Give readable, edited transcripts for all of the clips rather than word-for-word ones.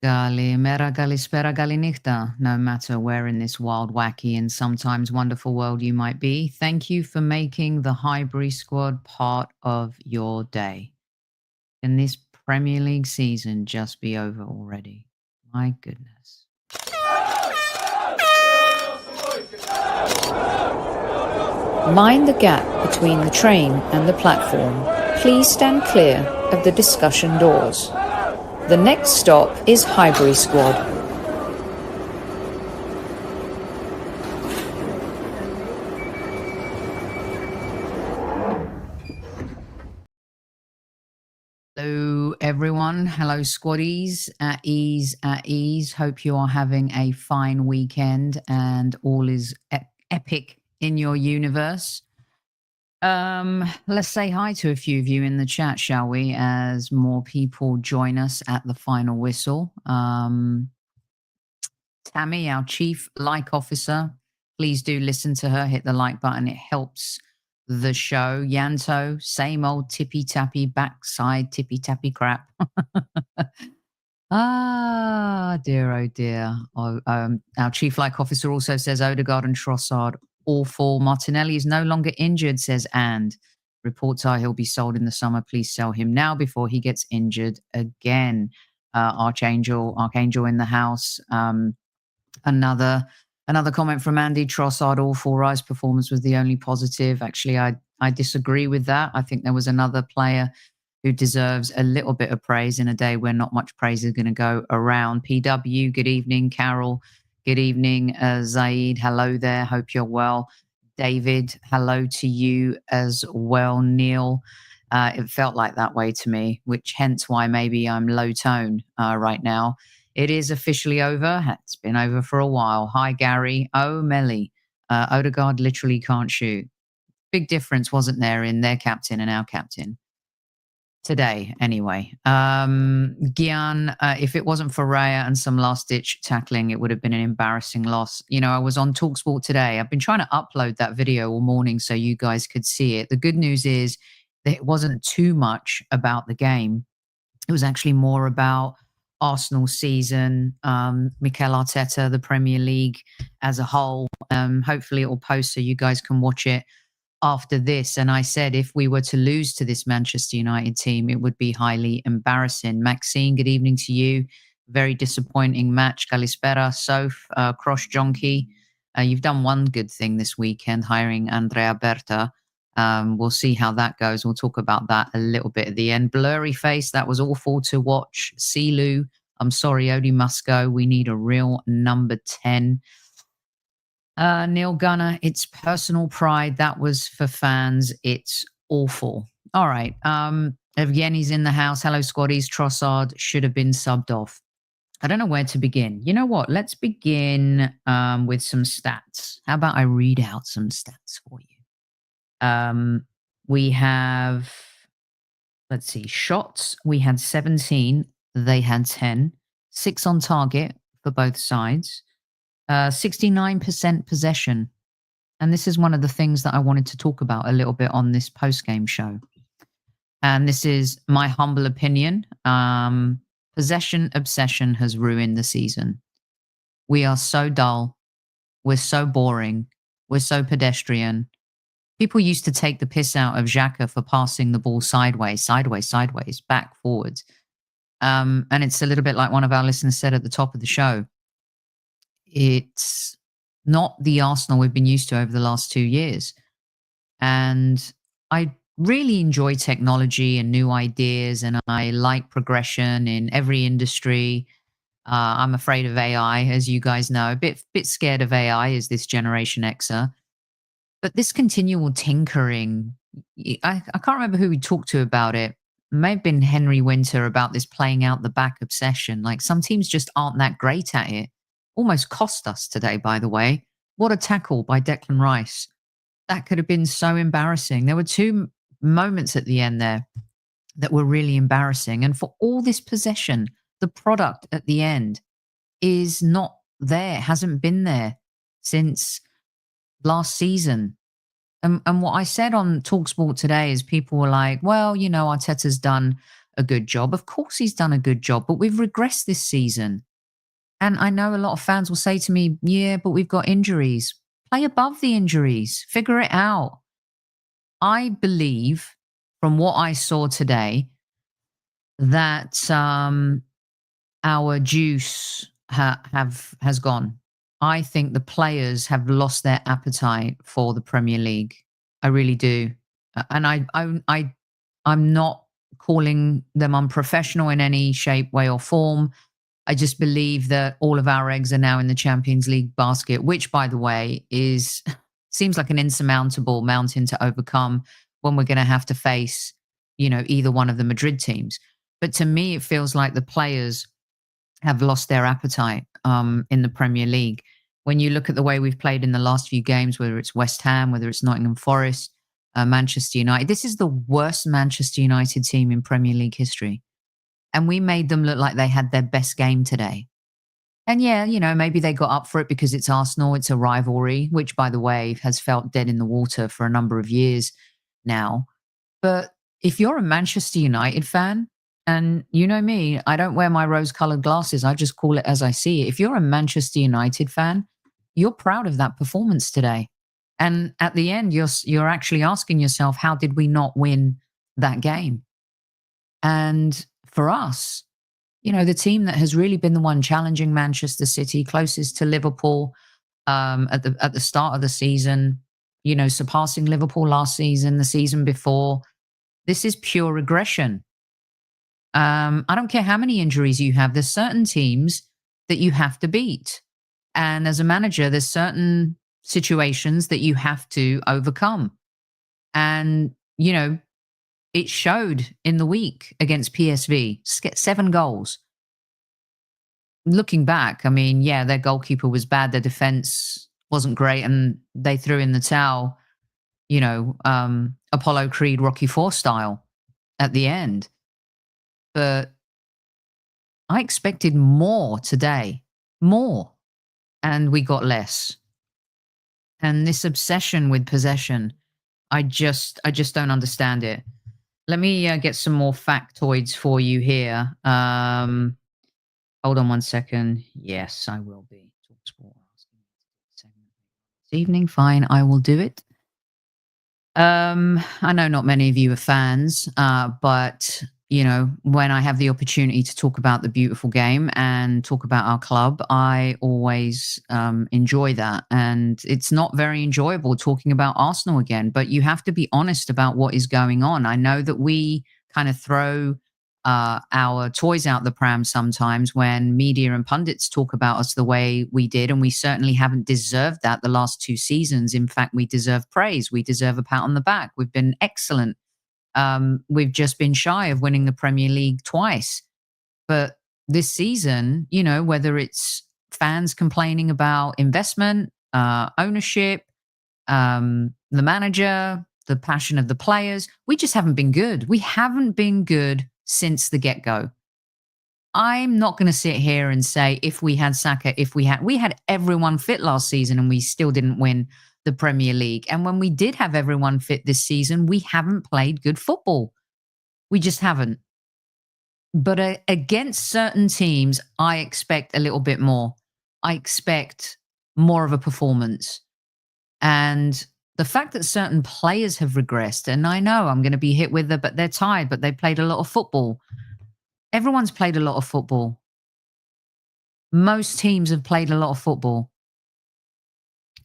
Kalimera, kalispera, kalinichta. No matter where in this wild, wacky, and sometimes wonderful world you might be, thank you for making the Highbury Squad part of your day. Can this Premier League season just be over already? My goodness. Mind the gap between the train and the platform. Please stand clear of the discussion doors. The next stop is Highbury Squad. Hello, everyone. Hello, squaddies. At ease, at ease. Hope you are having a fine weekend and all is epic in your universe. Let's say hi to a few of you in the chat, shall we, as more people join us at the final whistle. Tammy, our chief like officer, please do listen to her. Hit the like button. It helps the show. Yanto, same old tippy-tappy backside tippy-tappy crap. Ah, dear, oh dear. Our chief like officer also says Odegaard and Trossard awful. Martinelli is no longer injured, says and. Reports are he'll be sold in the summer. Please sell him now before he gets injured again. Archangel in the house. Another comment from Andy. Trossard awful. Rice performance was the only positive. Actually, I disagree with that. I think there was another player who deserves a little bit of praise in a day where not much praise is going to go around. PW, good evening. Carol, good evening. Zaid, hello there. Hope you're well. David, hello to you as well. Neil, it felt like that way to me, which hence why maybe I'm low tone right now. It is officially over. It's been over for a while. Hi, Gary. Oh, Melly. Odegaard literally can't shoot. Big difference, wasn't there, in their captain and our captain? Today, anyway. Gian, if it wasn't for Raya and some last-ditch tackling, it would have been an embarrassing loss. You know, I was on TalkSport today. I've been trying to upload that video all morning so you guys could see it. The good news is that it wasn't too much about the game. It was actually more about Arsenal season, MIKEL ARTETA, the Premier League as a whole. Hopefully it will post so you guys can watch it after this. And I said if we were to lose to this Manchester United team, it would be highly embarrassing. Maxine, good evening to you. Very disappointing match. Kalispera, Soph, Cross Jonky. You've done one good thing this weekend, hiring Andrea Berta. We'll see how that goes. We'll talk about that a little bit at the end. Blurry face, that was awful to watch. Silu, I'm sorry, Odie must go. We need a real number 10. Neil Gunnr, it's personal pride. That was for fans. It's awful. All right. Evgeny's in the house. Hello, squaddies. Trossard should have been subbed off. I don't know where to begin. You know what? Let's begin with some stats. How about I read out some stats for you? We have, let's see, shots. We had 17. They had 10. 6 on target for both sides. 69% possession. And this is one of the things that I wanted to talk about a little bit on this post-game show. And this is my humble opinion. Possession obsession has ruined the season. We are so dull. We're so boring. We're so pedestrian. People used to take the piss out of Xhaka for passing the ball sideways, back, forwards. And it's a little bit like one of our listeners said at the top of the show. It's not the Arsenal we've been used to over the last 2 years. And I really enjoy technology and new ideas, and I like progression in every industry. I'm afraid of AI, as you guys know. A bit scared of AI as this Generation Xer. But this continual tinkering, I can't remember who we talked to about it. It may have been Henry Winter about this playing out the back obsession. Like, some teams just aren't that great at it. Almost cost us today, by the way. What a tackle by Declan Rice. That could have been so embarrassing. There were 2 moments at the end there that were really embarrassing. And for all this possession, the product at the end is not there, hasn't been there since last season. And what I said on TalkSport today is people were like, well, you know, Arteta's done a good job. Of course he's done a good job, but we've regressed this season. And I know a lot of fans will say to me, yeah, but we've got injuries. Play above the injuries. Figure it out. I believe, from what I saw today, that our juice has gone. I think the players have lost their appetite for the Premier League. I really do. And I'm not calling them unprofessional in any shape, way, or form. I just believe that all of our eggs are now in the Champions League basket, which, by the way, seems like an insurmountable mountain to overcome when we're going to have to face, either one of the Madrid teams. But to me, it feels like the players have lost their appetite in the Premier League. When you look at the way we've played in the last few games, whether it's West Ham, whether it's Nottingham Forest, Manchester United, this is the worst Manchester United team in Premier League history. And we made them look like they had their best game today. And yeah, maybe they got up for it because it's Arsenal, it's a rivalry, which, by the way, has felt dead in the water for a number of years now. But if you're a Manchester United fan, and you know me, I don't wear my rose-colored glasses. I just call it as I see it. If you're a Manchester United fan, you're proud of that performance today. And at the end, you're actually asking yourself, how did we not win that game? And for us, the team that has really been the one challenging Manchester City, closest to Liverpool at the start of the season, surpassing Liverpool last season, the season before. This is pure regression. I don't care how many injuries you have. There's certain teams that you have to beat. And as a manager, there's certain situations that you have to overcome. And, it showed in the week against PSV. 7 goals. Looking back, their goalkeeper was bad. Their defense wasn't great. And they threw in the towel, Apollo Creed, Rocky IV style at the end. But I expected more today. More. And we got less. And this obsession with possession, I just don't understand it. Let me get some more factoids for you here. Hold on one second. Yes, I will be. This evening, fine, I will do it. I know not many of you are fans, but when I have the opportunity to talk about the beautiful game and talk about our club, I always enjoy that. And it's not very enjoyable talking about Arsenal again, but you have to be honest about what is going on. I know that we kind of throw our toys out the pram sometimes when media and pundits talk about us the way we did, and we certainly haven't deserved that the last 2 seasons. In fact, we deserve praise. We deserve a pat on the back. We've been excellent. We've just been shy of winning the Premier League twice. But this season, whether it's fans complaining about investment, ownership, the manager, the passion of the players, we just haven't been good. We haven't been good since the get-go. I'm not going to sit here and say if we had Saka, we had everyone fit last season and we still didn't win the Premier League. And when we did have everyone fit this season, we haven't played good football. We just haven't. But against certain teams, I expect a little bit more. I expect more of a performance. And the fact that certain players have regressed, and I know I'm going to be hit with it, but they're tired, but they played a lot of football. Everyone's played a lot of football. Most teams have played a lot of football.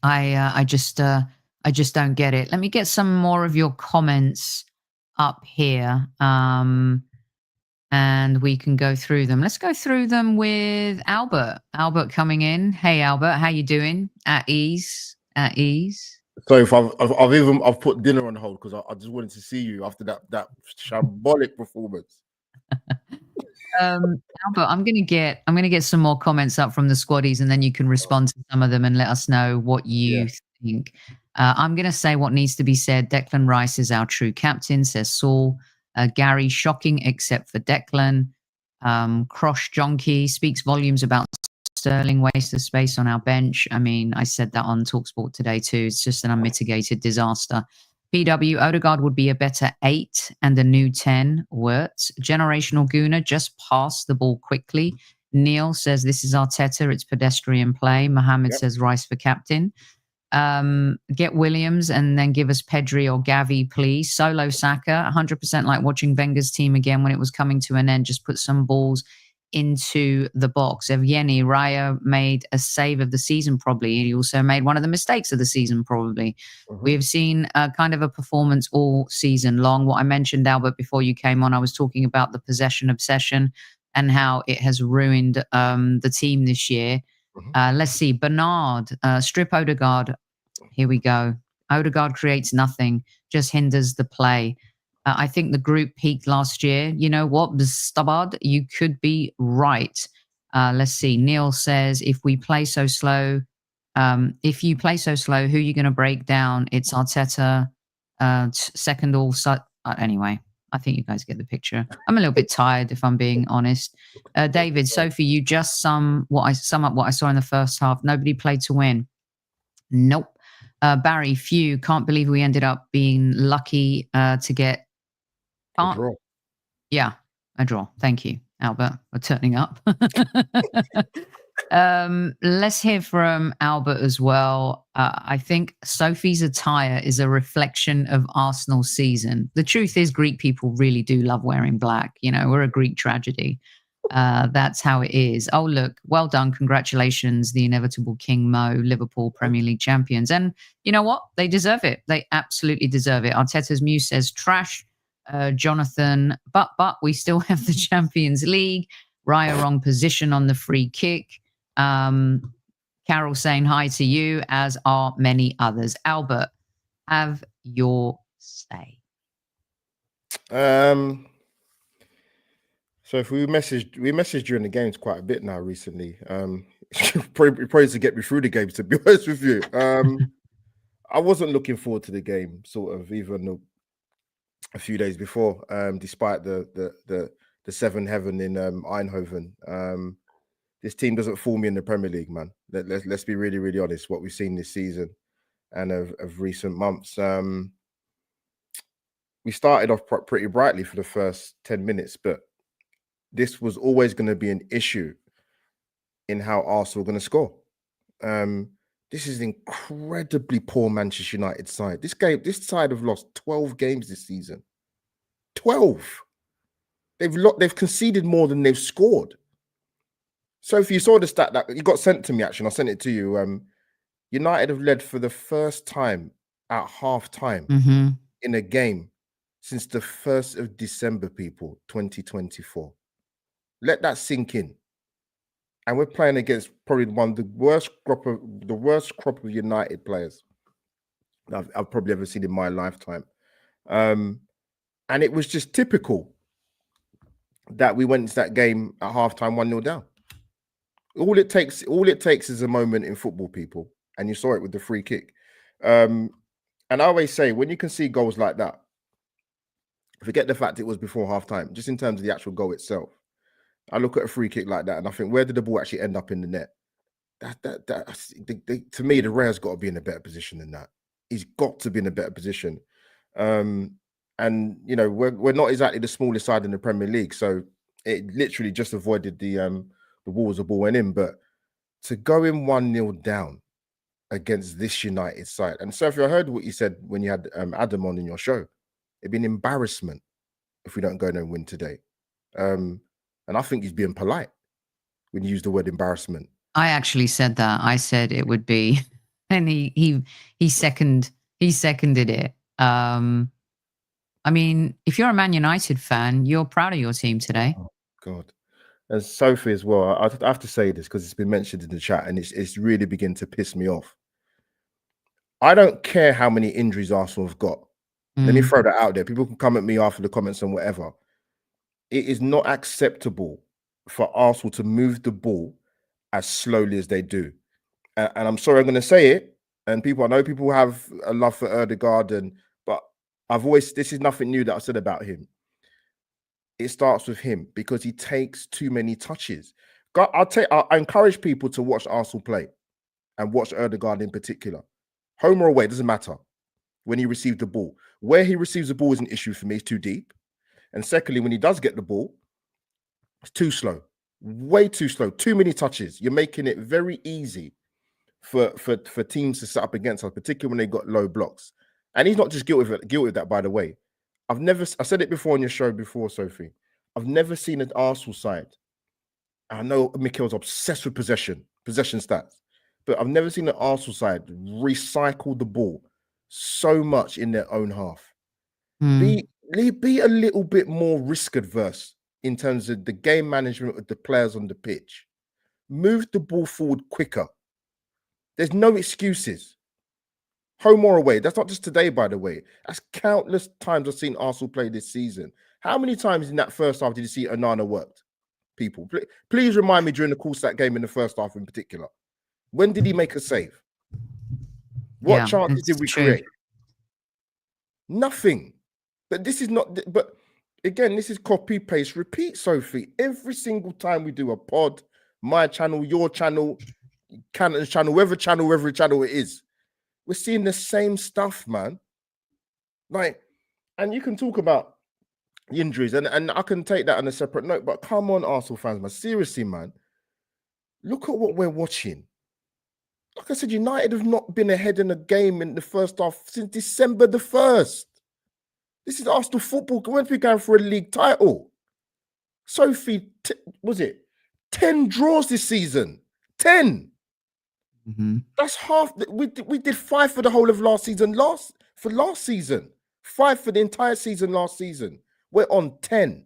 I just don't get it. Let me get some more of your comments up here, and we can go through them. Let's go through them with Albert. Albert coming in. Hey, Albert, how you doing? At ease. At ease. So if I've put dinner on hold because I just wanted to see you after that shambolic performance. Albert, I'm gonna get some more comments up from the squaddies, and then you can respond to some of them and let us know what you think. I'm gonna say what needs to be said. Declan Rice is our true captain, says Saul. Gary, shocking except for Declan. Crosh Jonky speaks volumes about Sterling, waste of space on our bench. I mean, I said that on TalkSport today too. It's just an unmitigated disaster. PW, Odegaard would be a better 8 and a new 10. Wirtz. Generational Gunnr, just pass the ball quickly. Neil says this is Arteta, it's pedestrian play. Mohammed says Rice for captain. Get Williams and then give us Pedri or Gavi, please. Solo Saka, 100% like watching Wenger's team again when it was coming to an end. Just put some balls into the box. Evgeny, Raya made a save of the season probably. He also made one of the mistakes of the season probably. We have seen kind of a performance all season long. What I mentioned, Albert, before you came on, I was talking about the possession obsession and how it has ruined the team this year. Let's see. Bernard, strip Odegaard. Here we go. Odegaard creates nothing, just hinders the play. I think the group peaked last year. You know what, Stabad, you could be right. Let's see. Neil says, if we play so slow, if you play so slow, who are you going to break down? It's Arteta, second all. Anyway, I think you guys get the picture. I'm a little bit tired, if I'm being honest. David, Sophie, you just sum up what I saw in the first half. Nobody played to win. Nope. Barry, phew, can't believe we ended up being lucky to get a draw. Yeah, a draw. Thank you, Albert, for turning up. Let's hear from Albert as well. I think Sophie's attire is a reflection of Arsenal's season. The truth is, Greek people really do love wearing black. You know, we're a Greek tragedy. That's how it is. Oh, look, well done. Congratulations, the inevitable King Mo, Liverpool Premier League champions. And you know what? They deserve it. They absolutely deserve it. Arteta's Muse says trash. Jonathan, but we still have the Champions League. Raya wrong position on the free kick. Carol saying hi to you, as are many others. Albert, have your say. So if we messaged during the games quite a bit now recently. Probably to get me through the games, to be honest with you. I wasn't looking forward to the game, sort of, even a few days before, despite the 7-heaven in Eindhoven. This team doesn't fool me in the Premier League, man. Let's be really, really honest. What we've seen this season and of recent months. We started off pretty brightly for the first 10 minutes, but this was always going to be an issue in how Arsenal were going to score. This is an incredibly poor Manchester United side. This side have lost 12 games this season. 12. They've conceded more than they've scored. So if you saw the stat that you got sent to me, actually, and I sent it to you. United have led for the first time at half-time in a game since the 1st of December, people, 2024. Let that sink in. And we're playing against probably one of the worst crop of United players I've probably ever seen in my lifetime. And it was just typical that we went into that game at halftime 1-0 down. All it takes is a moment in football, people, and you saw it with the free kick. And I always say, when you can see goals like that, forget the fact it was before halftime, just in terms of the actual goal itself. I look at a free kick like that and I think, where did the ball actually end up in the net? To me, the Raya's got to be in a better position than that. He's got to be in a better position. And, you know, we're not exactly the smallest side in the Premier League. So it literally just avoided the walls of ball went in. But to go in 1-0 down against this United side. And Sophie, I heard what you said when you had Adam on in your show. It'd be an embarrassment if we don't go there and win today. And I think he's being polite when you use the word embarrassment. I actually said that. I said it would be, and he seconded it. I mean, if you're a Man United fan, you're proud of your team today. Oh, God. And Sophie as well. I have to say this because it's been mentioned in the chat and it's really beginning to piss me off. I don't care how many injuries Arsenal have got. Let me throw that out there. People can come at me after the comments and whatever. It is not acceptable for Arsenal to move the ball as slowly as they do. And I'm sorry, I'm going to say it. And I know people have a love for Odegaard, but this is nothing new that I said about him. It starts with him because he takes too many touches. I encourage people to watch Arsenal play and watch Odegaard in particular. Home or away, doesn't matter. when he received the ball. Where he receives the ball is an issue for me. It's too deep. And secondly, when he does get the ball, it's too slow. Way too slow. Too many touches. You're making it very easy for teams to set up against us, particularly when they got low blocks. And he's not just guilty of that, by the way. I said it before on your show before, Sophie. I've never seen an Arsenal side. I know Mikel's obsessed with possession stats, but I've never seen an Arsenal side recycle the ball so much in their own half. Be a little bit more risk adverse in terms of the game management of the players on the pitch. Move the ball forward quicker. There's no excuses. Home or away. That's not just today, by the way. That's countless times I've seen Arsenal play this season. How many times in that first half did you see Onana worked? People, please remind me during the course of that game in the first half in particular. When did he make a save? What chances did we create? Nothing. But this is not. But again, this is copy, paste, repeat, Sophie. Every single time we do a pod, my channel, your channel, Cannon's channel, whatever channel it is, we're seeing the same stuff, man. Like, and you can talk about injuries, and I can take that on a separate note, but come on, Arsenal fans, man. Seriously, man. Look at what we're watching. Like I said, United have not been ahead in a game in the first half since December the 1st. This is Arsenal football. We're going for a league title. Sophie, was it 10 draws this season? 10. That's half. We did 5 for the whole of last season. Last season, 5 for the entire season last season. We're on 10,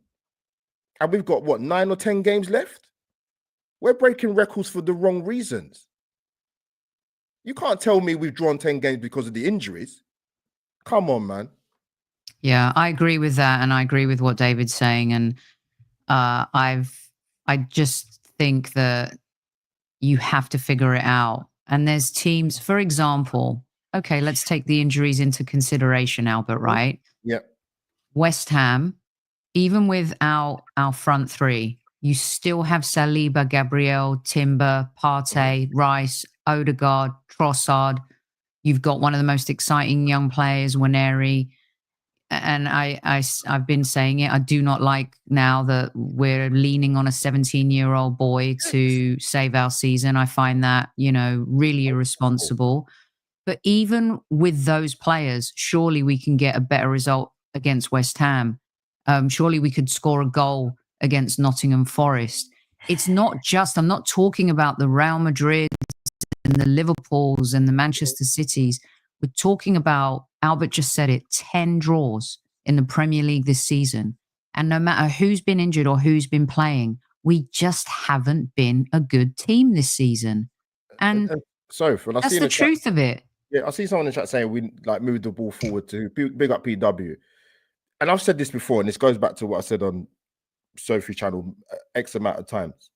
and we've got what, 9 or 10 games left. We're breaking records for the wrong reasons. You can't tell me we've drawn 10 games because of the injuries. Come on, man. Yeah, I agree with that, and I agree with what David's saying. And I just think that you have to figure it out. And there's teams, for example, okay, let's take the injuries into consideration, Albert, right? Yeah. West Ham, even without our front three, you still have Saliba, Gabriel, Timber, Partey, Rice, Odegaard, Trossard. You've got one of the most exciting young players, Waneri. And I've been saying it. I do not like now that we're leaning on a 17-year-old boy to save our season. I find that, really irresponsible. But even with those players, surely we can get a better result against West Ham. Surely we could score a goal against Nottingham Forest. It's not just, I'm not talking about the Real Madrid and the Liverpools and the Manchester Cities. We're talking about, Albert just said it, 10 draws in the Premier League this season. And no matter who's been injured or who's been playing, we just haven't been a good team this season. And so that's the truth of it. Yeah, I see someone in the chat saying we moved the ball forward to big up PW. And I've said this before, and this goes back to what I said on Sophie's channel X amount of times.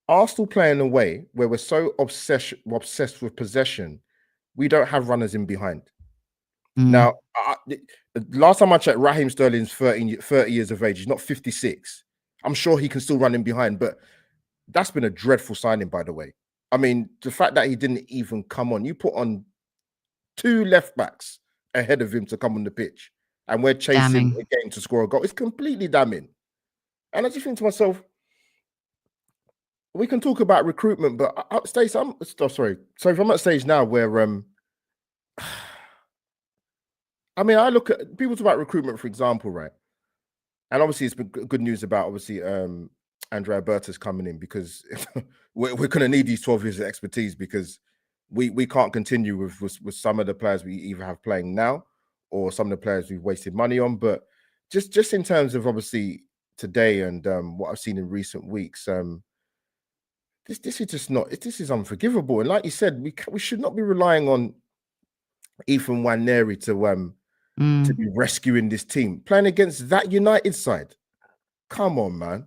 Arsenal playing a way where we're so obsessed with possession, we don't have runners in behind. Now, last time I checked, Raheem Sterling's 30 years of age. He's not 56. I'm sure he can still run in behind, but that's been a dreadful signing, by the way. I mean, the fact that he didn't even come on, you put on 2 left backs ahead of him to come on the pitch, and we're chasing a game to score a goal. It's completely damning. And I just think to myself, we can talk about recruitment, but Stacey, So if I'm at a stage now where I mean, I look at people talk about recruitment, for example, right? And obviously, it's been good news about Andrea Berta's coming in, because we're going to need these 12 years of expertise, because we can't continue with some of the players we either have playing now or some of the players we've wasted money on. But just in terms of obviously today and what I've seen in recent weeks, this is just not. This is unforgivable. And like you said, we should not be relying on Ethan Waneri to be rescuing this team, playing against that United side. Come on, man.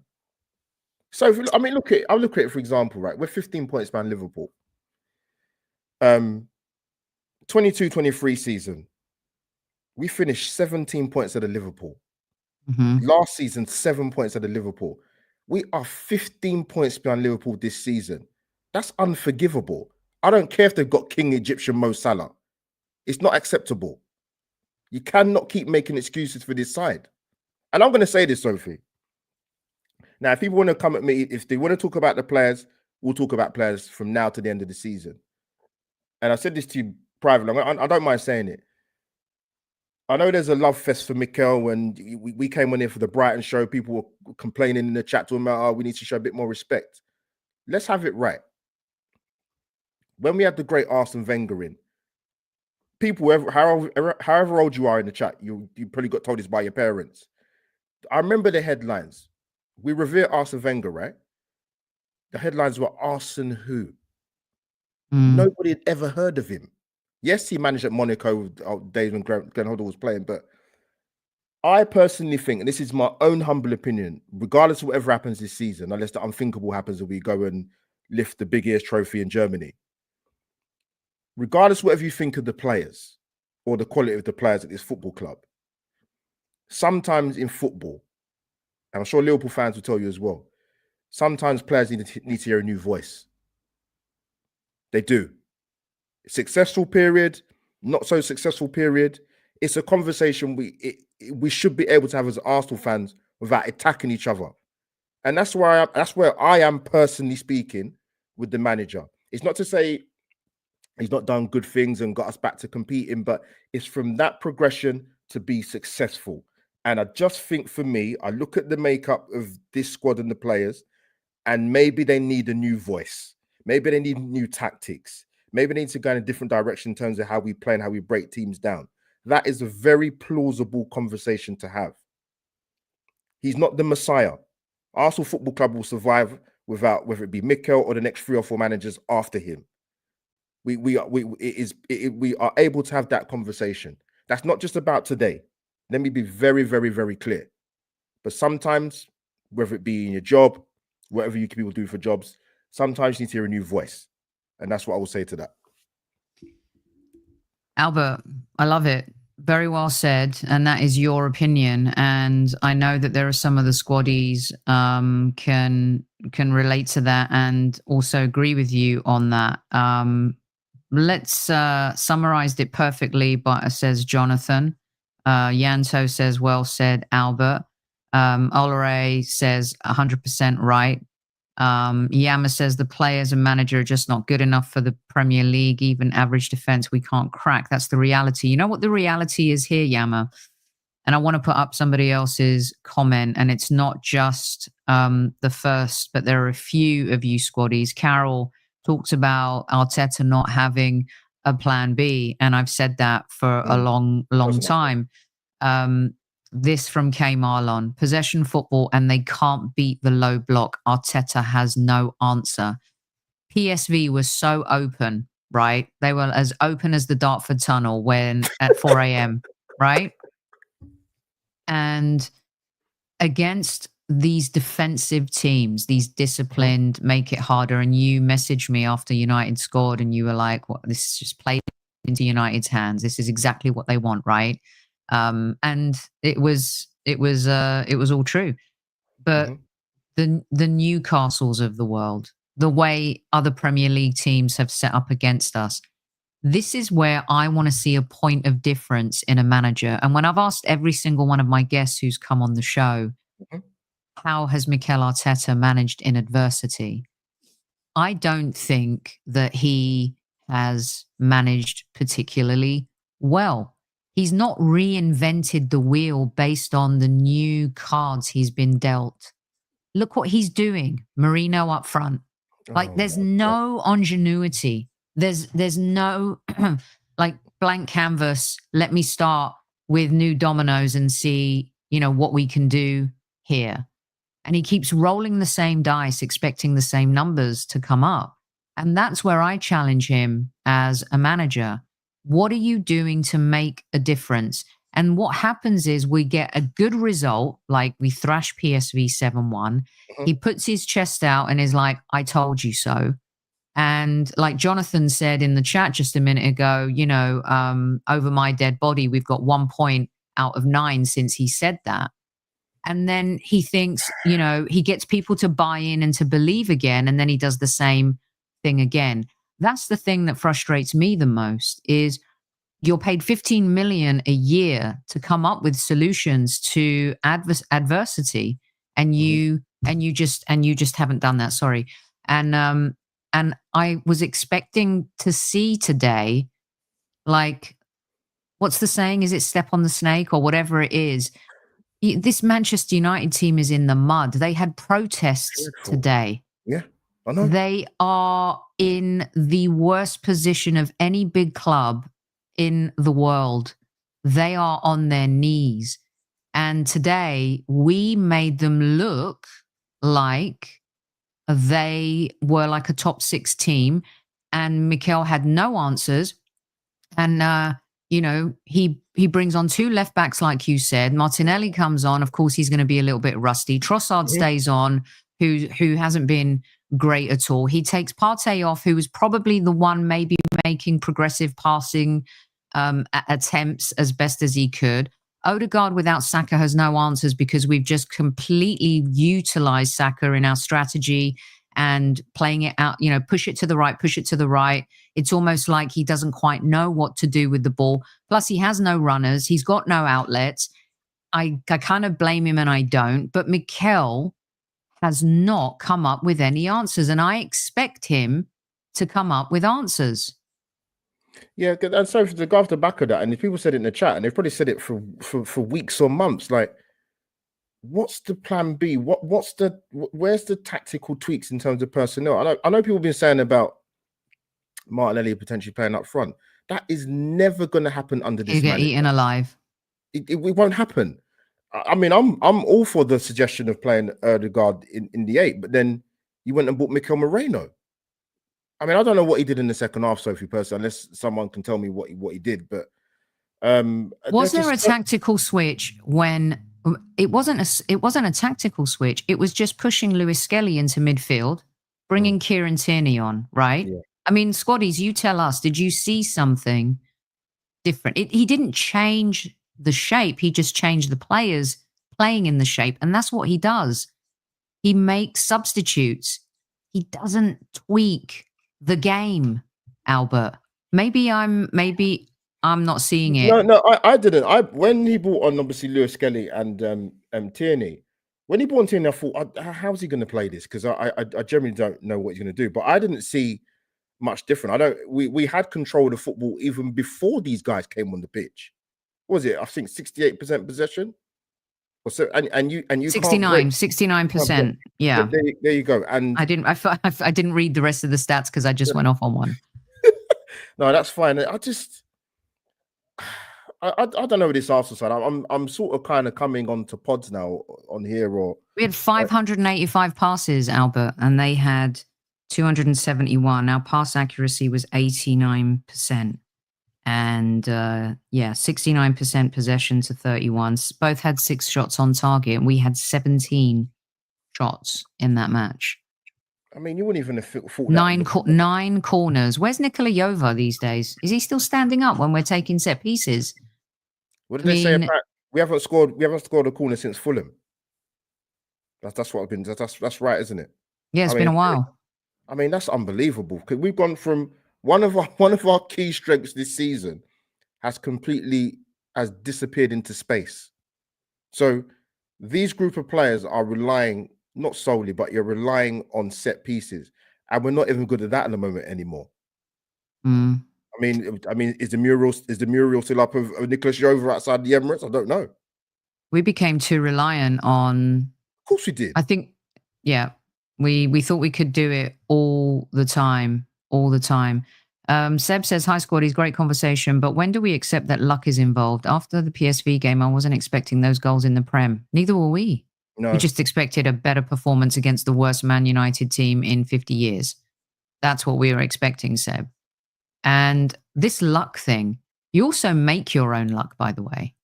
So, I mean, I'll look at it, for example, right? We're 15 points behind Liverpool. 22-23 season, we finished 17 points at the Liverpool. Last season, 7 points at the Liverpool. We are 15 points behind Liverpool this season. That's unforgivable. I don't care if they've got King Egyptian Mo Salah. It's not acceptable. You cannot keep making excuses for this side. And I'm going to say this, Sophie. Now, if people want to come at me, if they want to talk about the players, we'll talk about players from now to the end of the season. And I said this to you privately. I don't mind saying it. I know there's a love fest for Mikel. When we came on here for the Brighton show, people were complaining in the chat to him about, oh, we need to show a bit more respect. Let's have it right. When we had the great Arsene Wenger in, people, however old you are in the chat, you probably got told this by your parents. I remember the headlines. We revere Arsene Wenger, right? The headlines were Arsene who? Nobody had ever heard of him. Yes, he managed at Monaco days when Glenn Hoddle was playing, but I personally think, and this is my own humble opinion, regardless of whatever happens this season, unless the unthinkable happens and we go and lift the Big Ears trophy in Germany, regardless of whatever you think of the players or the quality of the players at this football club, sometimes in football, and I'm sure Liverpool fans will tell you as well, sometimes players need to hear a new voice. They do. Successful period, not so successful period. It's a conversation we should be able to have as Arsenal fans without attacking each other. And that's where I am personally speaking with the manager. It's not to say he's not done good things and got us back to competing, but it's from that progression to be successful. And I just think, for me, I look at the makeup of this squad and the players, and maybe they need a new voice. Maybe they need new tactics. Maybe they need to go in a different direction in terms of how we play and how we break teams down. That is a very plausible conversation to have. He's not the Messiah. Arsenal Football Club will survive without, whether it be Mikel or the next 3 or 4 managers after him. We are able to have that conversation. That's not just about today. Let me be very, very, very clear. But sometimes, whether it be in your job, whatever you people do for jobs, sometimes you need to hear a new voice. And that's what I will say to that. Albert, I love it. Very well said. And that is your opinion. And I know that there are some of the squaddies can relate to that and also agree with you on that. Let's summarized it perfectly, but says Jonathan. Yanto says, well said, Albert. Olere says 100% right. Yama says the players and manager are just not good enough for the Premier League. Even average defense we can't crack. That's the reality. You know what the reality is here, Yama? And I want to put up somebody else's comment, and it's not just the first, but there are a few of you squaddies. Carol talks about Arteta not having a plan B, and I've said that for a long time. This from K Marlon, possession football and they can't beat the low block. Arteta has no answer. PSV was so open, right? They were as open as the Dartford Tunnel when at 4 a.m., right? And against these defensive teams, these disciplined, make it harder. And you messaged me after United scored and you were like, "What? This is just played into United's hands. This is exactly what they want, right?" And it was all true. But the Newcastles of the world, the way other Premier League teams have set up against us, this is where I want to see a point of difference in a manager. And when I've asked every single one of my guests who's come on the show, how has Mikel Arteta managed in adversity? I don't think that he has managed particularly well. He's not reinvented the wheel based on the new cards he's been dealt. Look what he's doing. Marino up front. Like, there's no ingenuity. There's no like blank canvas. Let me start with new dominoes and see, what we can do here. And he keeps rolling the same dice, expecting the same numbers to come up. And that's where I challenge him as a manager. What are you doing to make a difference? And what happens is we get a good result, like we thrash PSV 7-1. He puts his chest out and is like, "I told you so." And like Jonathan said in the chat just a minute ago, over my dead body, we've got 1 point out of 9 since he said that. And then he thinks, he gets people to buy in and to believe again. And then he does the same thing again. That's the thing that frustrates me the most is, you're paid 15 million a year to come up with solutions to adversity, and you just haven't done that. Sorry. And I was expecting to see today, like, what's the saying? Is it step on the snake or whatever it is? This Manchester United team is in the mud. They had protests today. Yeah, I know. They are in the worst position of any big club in the world. They are on their knees. And today we made them look like they were like a top 6 team, and Mikel had no answers. And, you know, he brings on 2 left backs, like you said. Martinelli comes on. Of course, he's going to be a little bit rusty. Trossard stays on, who hasn't been great at all. He takes Partey off, who was probably the one maybe making progressive passing attempts as best as he could. Odegaard without Saka has no answers, because we've just completely utilized Saka in our strategy and playing it out, you know, push it to the right, push it to the right. It's almost like he doesn't quite know what to do with the ball. Plus, he has no runners. He's got no outlets. I kind of blame him and I don't. But Mikel has not come up with any answers, and I expect him to come up with answers. Yeah, and so to go off the back of that, and if people said it in the chat, and they've probably said it for weeks or months, like, what's the plan B? Where's the tactical tweaks in terms of personnel? I know people have been saying about Martinelli potentially playing up front. That is never going to happen under this. You get eaten alive. It won't happen. I mean, I'm all for the suggestion of playing Odegaard in the 8, but then you went and bought Mikel Moreno. I mean, I don't know what he did in the second half, Sophie, personally, unless someone can tell me what he did. But was there a tactical switch when it wasn't a tactical switch? It was just pushing Lewis Skelly into midfield, bringing Kieran Tierney on, right? Yeah. I mean, Squaddies, you tell us, did you see something different? He didn't change the shape. He just changed the players playing in the shape. And that's what he does. He makes substitutes. He doesn't tweak the game, Albert. Maybe I'm not seeing it. No, I didn't. When he brought on, obviously, Lewis Skelly and Tierney, when he brought on Tierney, I thought, how's he going to play this? Because I generally don't know what he's going to do. But I didn't see much different. We had control of the football even before these guys came on the pitch. What was it? I think 68% possession. Or so, and you 69%. Yeah. There you go. And I didn't read the rest of the stats because I just went off on one. No, that's fine. I don't know with this Arsenal side. I'm sort of kind of coming on to pods now on here. Or we had 585 passes, Albert, and they had 271. Our pass accuracy was 89%. And 69% possession to 31. Both had 6 shots on target, and we had 17 shots in that match. I mean, you wouldn't even have thought nine corners. Where's Nikola Jova these days? Is he still standing up when we're taking set pieces? What did they say about we haven't scored a corner since Fulham? That's what I've been. That's right, isn't it? Yeah, it's been a while. I mean, that's unbelievable, because we've gone from one of our key strengths this season has disappeared into space. So these group of players are relying, not solely, but you're relying on set pieces, and we're not even good at that at the moment anymore. I mean, is the mural still up of Nicolas Jova outside the Emirates? I don't know. We became too reliant on. Of course, we did. I think, yeah, we thought we could do it all the time. Seb says, hi Squaddies, great conversation, but when do we accept that luck is involved? After the PSV game, I wasn't expecting those goals in the Prem. Neither were we. No. We just expected a better performance against the worst Man United team in 50 years. That's what we were expecting, Seb. And this luck thing, you also make your own luck, by the way.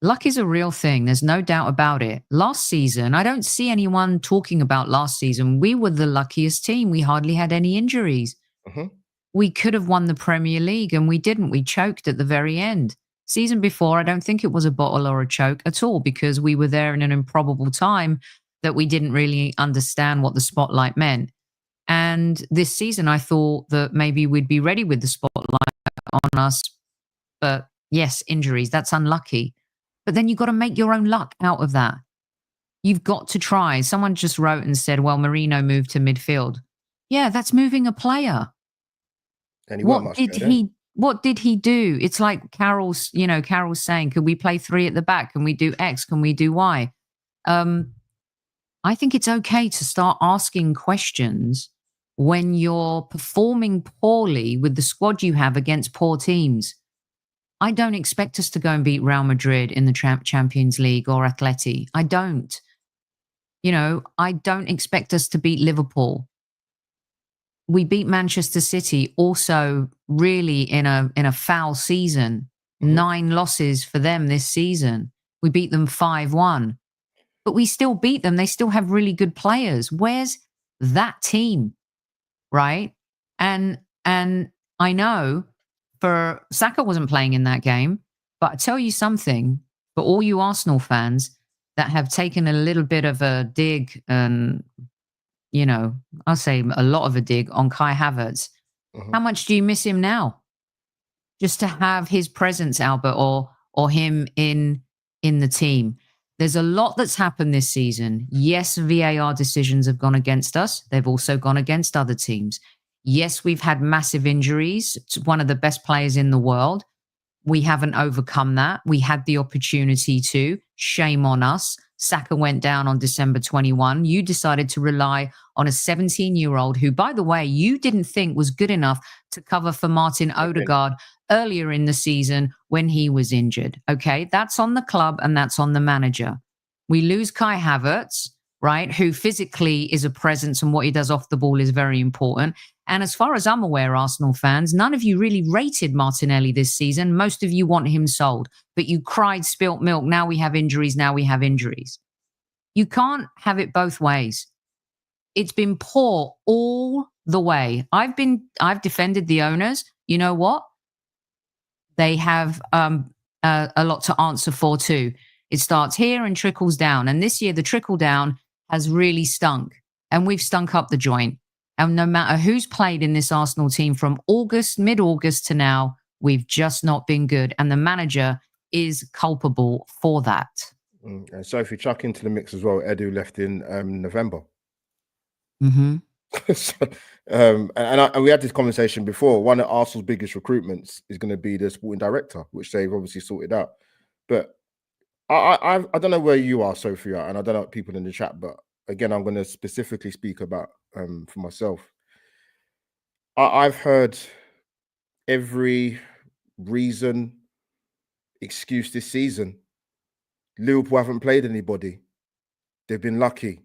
Luck is a real thing. There's no doubt about it. Last season, I don't see anyone talking about last season. We were the luckiest team. We hardly had any injuries. We could have won the Premier League, and we didn't. We choked at the very end. Season before, I don't think it was a bottle or a choke at all, because we were there in an improbable time that we didn't really understand what the spotlight meant. And this season, I thought that maybe we'd be ready with the spotlight on us But yes, injuries, that's unlucky. But then you've got to make your own luck out of that. You've got to try. Someone just wrote and said, well, Marino moved to midfield. Yeah, that's moving a player. And What did he do? It's like Carol's saying, could we play 3 at the back? Can we do X? Can we do Y? I think it's okay to start asking questions when you're performing poorly with the squad you have against poor teams. I don't expect us to go and beat Real Madrid in the Champions League or Atleti. I don't. I don't expect us to beat Liverpool. We beat Manchester City also really in a foul season. 9 losses for them this season. We beat them 5-1. But we still beat them. They still have really good players. Where's that team? Right? And I know for Saka wasn't playing in that game, but I tell you something, for all you Arsenal fans that have taken a little bit of a dig and, I'll say a lot of a dig on Kai Havertz. How much do you miss him now? Just to have his presence, Albert, or him in the team. There's a lot that's happened this season. Yes, VAR decisions have gone against us. They've also gone against other teams. Yes, we've had massive injuries. It's one of the best players in the world. We haven't overcome that. We had the opportunity to. Shame on us. Saka went down on December 21. You decided to rely on a 17-year-old who, by the way, you didn't think was good enough to cover for Martin Odegaard earlier in the season when he was injured. Okay, that's on the club and that's on the manager. We lose Kai Havertz, right, who physically is a presence and what he does off the ball is very important. And as far as I'm aware, Arsenal fans, none of you really rated Martinelli this season. Most of you want him sold, but you cried spilt milk. Now we have injuries. Now we have injuries. You can't have it both ways. It's been poor all the way. I've defended the owners. You know what? They have a lot to answer for too. It starts here and trickles down. And this year, the trickle down has really stunk. And we've stunk up the joint. And no matter who's played in this Arsenal team from mid-August to now, we've just not been good. And the manager is culpable for that. And so if you chuck into the mix as well, Edu left in November. So, and we had this conversation before. One of Arsenal's biggest recruitments is going to be the sporting director, which they've obviously sorted out. But I don't know where you are, Sophia, and I don't know people in the chat, but again, I'm going to specifically speak about for myself. I've heard every reason, excuse this season. Liverpool haven't played anybody. They've been lucky.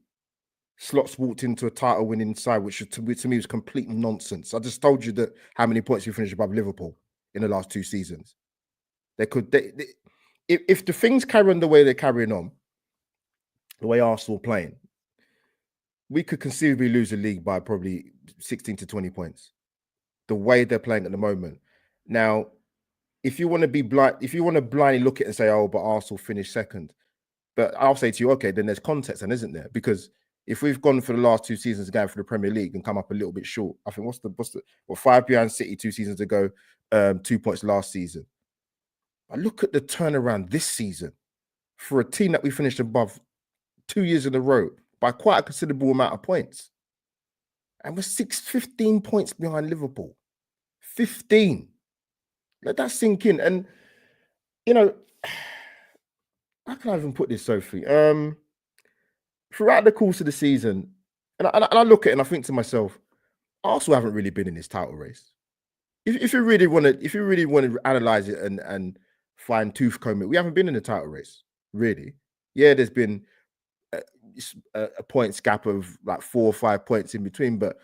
Slots walked into a title-winning side, which to me was complete nonsense. I just told you that how many points we finished above Liverpool in the last 2 seasons. If the things carry on the way they're carrying on, the way Arsenal playing, we could conceivably lose the league by probably 16 to 20 points. The way they're playing at the moment. Now, if you want to be blind, if you want to blindly look at it and say, "Oh, but Arsenal finished second," but I'll say to you, okay, then there's context, and isn't there? Because if we've gone for the last 2 seasons going for the Premier League and come up a little bit short, I think what's the 5 behind City 2 seasons ago, 2 points last season. I look at the turnaround this season for a team that we finished above 2 years in a row by quite a considerable amount of points. And we're 15 points behind Liverpool. 15. Let that sink in. And, how can I even put this, Sophie? Throughout the course of the season, and I look at it and I think to myself, Arsenal haven't really been in this title race. If you really want to analyze it and fine tooth comb it, we haven't been in the title race, really. Yeah, there's been a points gap of like 4 or 5 points in between, but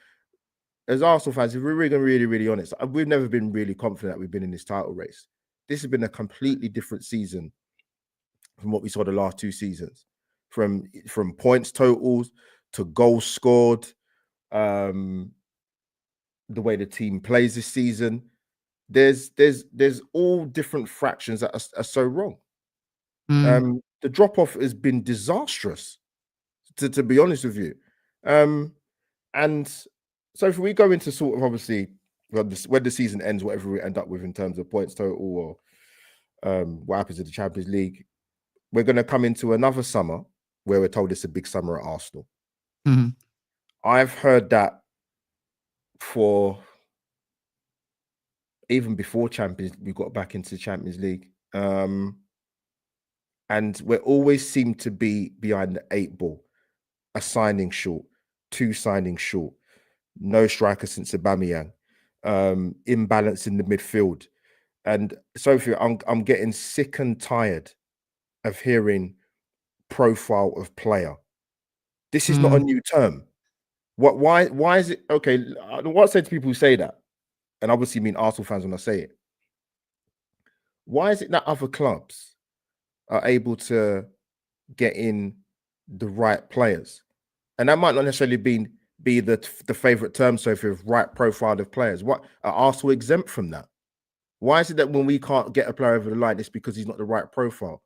as Arsenal fans, if we're really honest, we've never been really confident that we've been in this title race. This has been a completely different season from what we saw the last 2 seasons, from points totals to goals scored, the way the team plays this season. There's all different fractions that are so wrong. The drop-off has been disastrous, to be honest with you. And so if we go into sort of obviously when the season ends, whatever we end up with in terms of points total or what happens in the Champions League, we're going to come into another summer where we're told it's a big summer at Arsenal. Mm-hmm. I've heard that for even before we got back into the Champions League. And we always seem to be behind the 8 ball, a signing short, 2 signings short, no striker since Aubameyang, imbalance in the midfield. And Sophie, I'm getting sick and tired of hearing profile of player. This is not a new term. Why is it okay? What I say to people who say that, and obviously mean Arsenal fans when I say it. Why is it that other clubs are able to get in the right players? And that might not necessarily be the favorite term, Sophie, of right profile of players. What are Arsenal exempt from that? Why is it that when we can't get a player over the line, it's because he's not the right profile?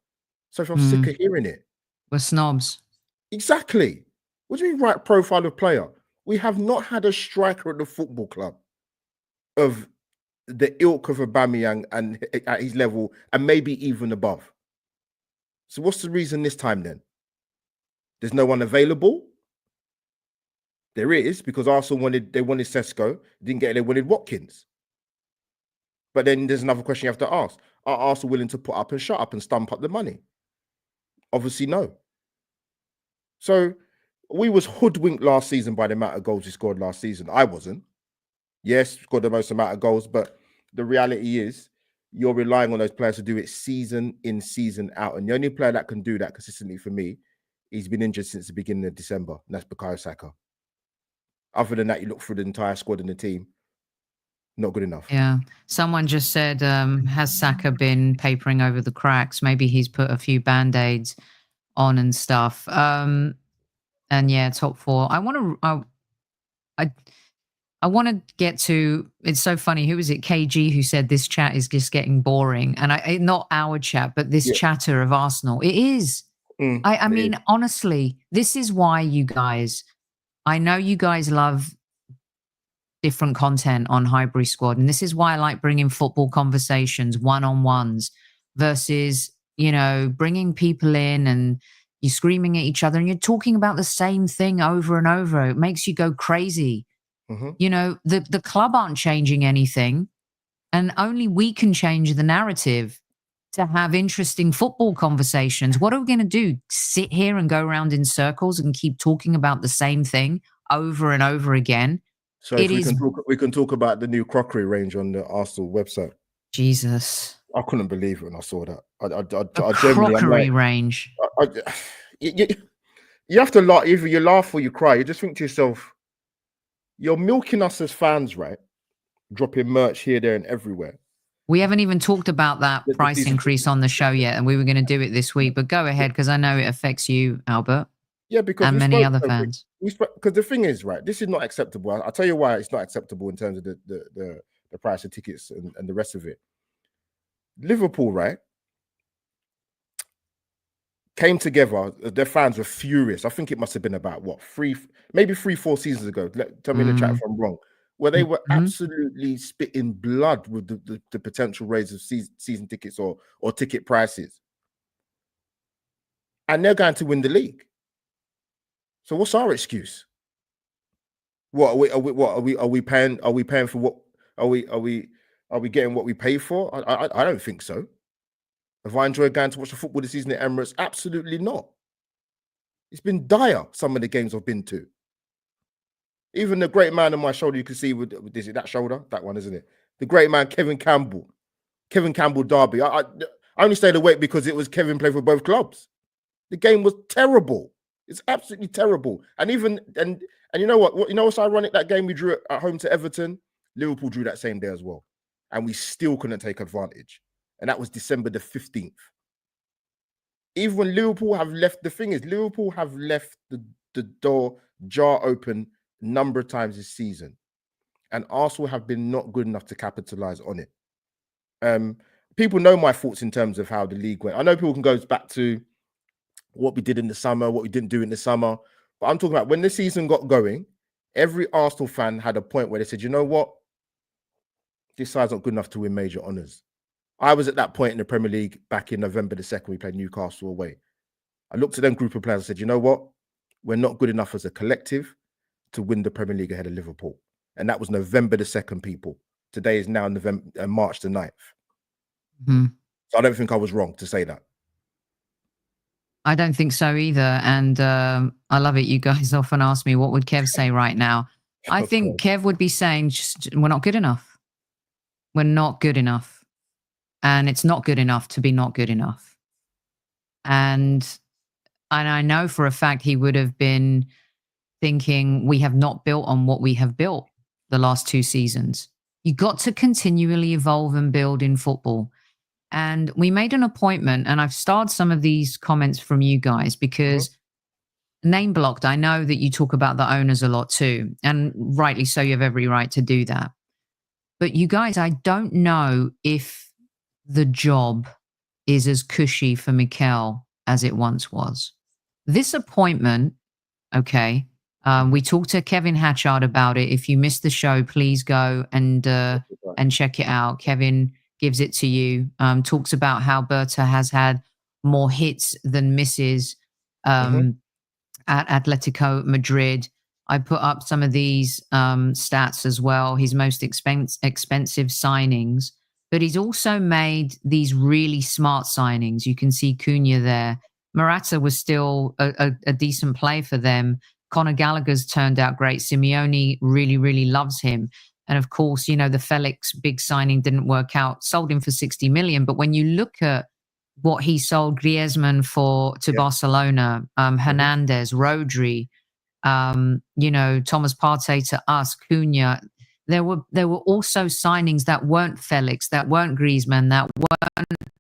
Sophie, I'm sick of hearing it. We're snobs. Exactly. What do you mean right profile of player? We have not had a striker at the football club of the ilk of Aubameyang and at his level, and maybe even above. So what's the reason this time then? There's no one available. There is, because Arsenal wanted Sesko, didn't get it, they wanted Watkins. But then there's another question you have to ask. Are Arsenal willing to put up and shut up and stump up the money? Obviously, no. So we was hoodwinked last season by the amount of goals we scored last season. I wasn't. Yes, scored the most amount of goals, but the reality is you're relying on those players to do it season in, season out. And the only player that can do that consistently for me, he's been injured since the beginning of December, and that's Bukayo Saka. Other than that, you look through the entire squad and the team, not good enough. Yeah. Someone just said, has Saka been papering over the cracks? Maybe he's put a few Band-Aids on and stuff. And yeah, top 4. I want to get to, it's so funny. Who was it? KG, who said this chat is just getting boring. And not our chat, but this chatter of Arsenal. It is. I mean, honestly, this is why you guys, I know you guys love different content on Highbury Squad. And this is why I like bringing football conversations, one-on-ones versus, you know, bringing people in and you're screaming at each other and you're talking about the same thing over and over. It makes you go crazy. You know, the club aren't changing anything, and only we can change the narrative to have interesting football conversations. What are we going to do? Sit here and go around in circles and keep talking about the same thing over and over again? So if we can talk about the new crockery range on the Arsenal website. Jesus. I couldn't believe it when I saw that. A crockery range. You have to laugh. Either you laugh or you cry. You just think to yourself, you're milking us as fans, right? Dropping merch here, there, and everywhere. We haven't even talked about that price increase on the show yet, and we were going to do it this week. But go ahead, because I know it affects you, Albert. Yeah, because and many other fans. Because the thing is, right, this is not acceptable. I'll tell you why it's not acceptable in terms of the price of tickets and the rest of it. Liverpool, right, came together. Their fans were furious. I think it must have been about what, 3-4 seasons ago. Tell me in the chat if I'm wrong. Where they were absolutely spitting blood with the potential raise of season tickets or ticket prices, and they're going to win the league. So what's our excuse? What are we paying? Are we paying for what? Are we getting what we pay for? I don't think so. Have I enjoyed going to watch the football this season at Emirates? Absolutely not. It's been dire, some of the games I've been to. Even the great man on my shoulder, you can see with is it that shoulder? That one, isn't it? The great man, Kevin Campbell Derby. I only stayed awake because it was Kevin playing for both clubs. The game was terrible. It's absolutely terrible. And you know what? You know what's ironic? That game we drew at home to Everton, Liverpool drew that same day as well. And we still couldn't take advantage. And that was December the 15th. Even when Liverpool have left, the thing is, Liverpool have left the door jar open a number of times this season. And Arsenal have been not good enough to capitalize on it. People know my thoughts in terms of how the league went. I know people can go back to what we did in the summer, what we didn't do in the summer. But I'm talking about when the season got going, every Arsenal fan had a point where they said, you know what? This side's not good enough to win major honours. I was at that point in the Premier League back in November the 2nd. We played Newcastle away. I looked at them group of players and said, you know what? We're not good enough as a collective to win the Premier League ahead of Liverpool. And that was November the 2nd, people. Today is now March the 9th. Mm-hmm. So I don't think I was wrong to say that. I don't think so either. And I love it. You guys often ask me, what would Kev say right now? I think Kev would be saying, just, we're not good enough. We're not good enough. And it's not good enough to be not good enough. And I know for a fact he would have been thinking, we have not built on what we have built the last 2 seasons. You got to continually evolve and build in football. And we made an appointment, and I've starred some of these comments from you guys because name blocked. I know that you talk about the owners a lot too, and rightly so, you have every right to do that. But you guys, I don't know if the job is as cushy for Mikel as it once was. This appointment, okay, we talked to Kevin Hatchard about it. If you missed the show, please go and check it out. Kevin gives it to you, talks about how Berta has had more hits than misses at Atletico Madrid. I put up some of these stats as well, his most expensive signings, but he's also made these really smart signings. You can see Cunha there. Morata was still a decent play for them. Conor Gallagher's turned out great. Simeone really, really loves him. And of course, you know, the Felix big signing didn't work out, sold him for 60 million. But when you look at what he sold Griezmann to Barcelona, Hernandez, Rodri, you know, Thomas Partey to us, Cunha, there were also signings that weren't Felix, that weren't Griezmann, that weren't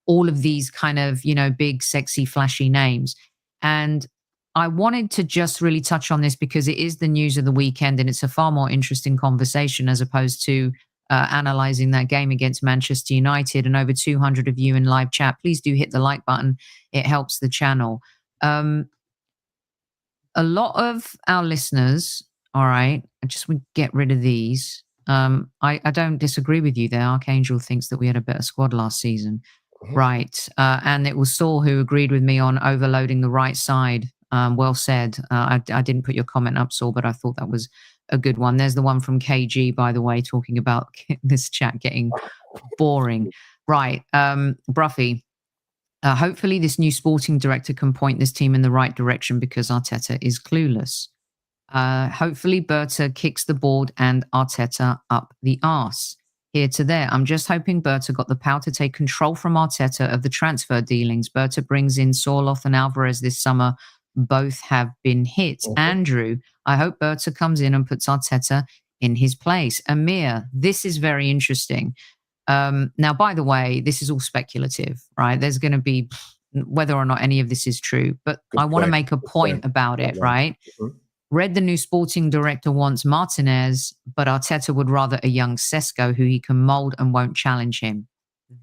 all of these kind of, you know, big, sexy, flashy names. And I wanted to just really touch on this because it is the news of the weekend and it's a far more interesting conversation as opposed to analysing that game against Manchester United. And over 200 of you in live chat, please do hit the like button. It helps the channel. A lot of our listeners, all right, I just would get rid of these. I don't disagree with you there. Archangel thinks that we had a better squad last season. Right. And it was Saul who agreed with me on overloading the right side. Well said. I didn't put your comment up, Saul, but I thought that was a good one. There's the one from KG, by the way, talking about this chat getting boring. Right. Bruffy, hopefully this new sporting director can point this team in the right direction because Arteta is clueless. Hopefully Berta kicks the board and Arteta up the arse. Here to there. I'm just hoping Berta got the power to take control from Arteta of the transfer dealings. Berta brings in Sorloth and Alvarez this summer. Both have been hits. Andrew, I hope Berta comes in and puts Arteta in his place. Amir, this is very interesting. Now, by the way, this is all speculative, right? There's going to be whether or not any of this is true, but I want to make a point about it, right? Read the new sporting director wants Martinez, but Arteta would rather a young Sesko who he can mould and won't challenge him.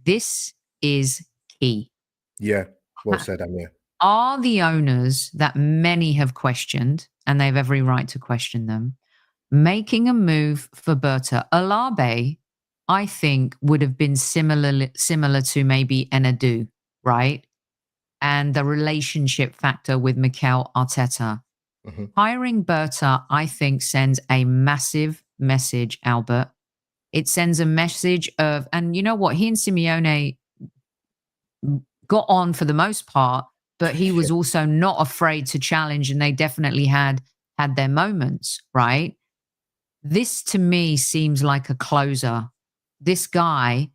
This is key. Yeah, well said, Amir. Are the owners that many have questioned, and they have every right to question them, making a move for Berta? Alabe, I think, would have been similar to maybe Enadu, right? And the relationship factor with Mikel Arteta. Hiring Berta, I think, sends a massive message, Albert. It sends a message of, and you know what? He and Simeone got on for the most part, but he was also not afraid to challenge, and they definitely had their moments, right? This, to me, seems like a closer. This guy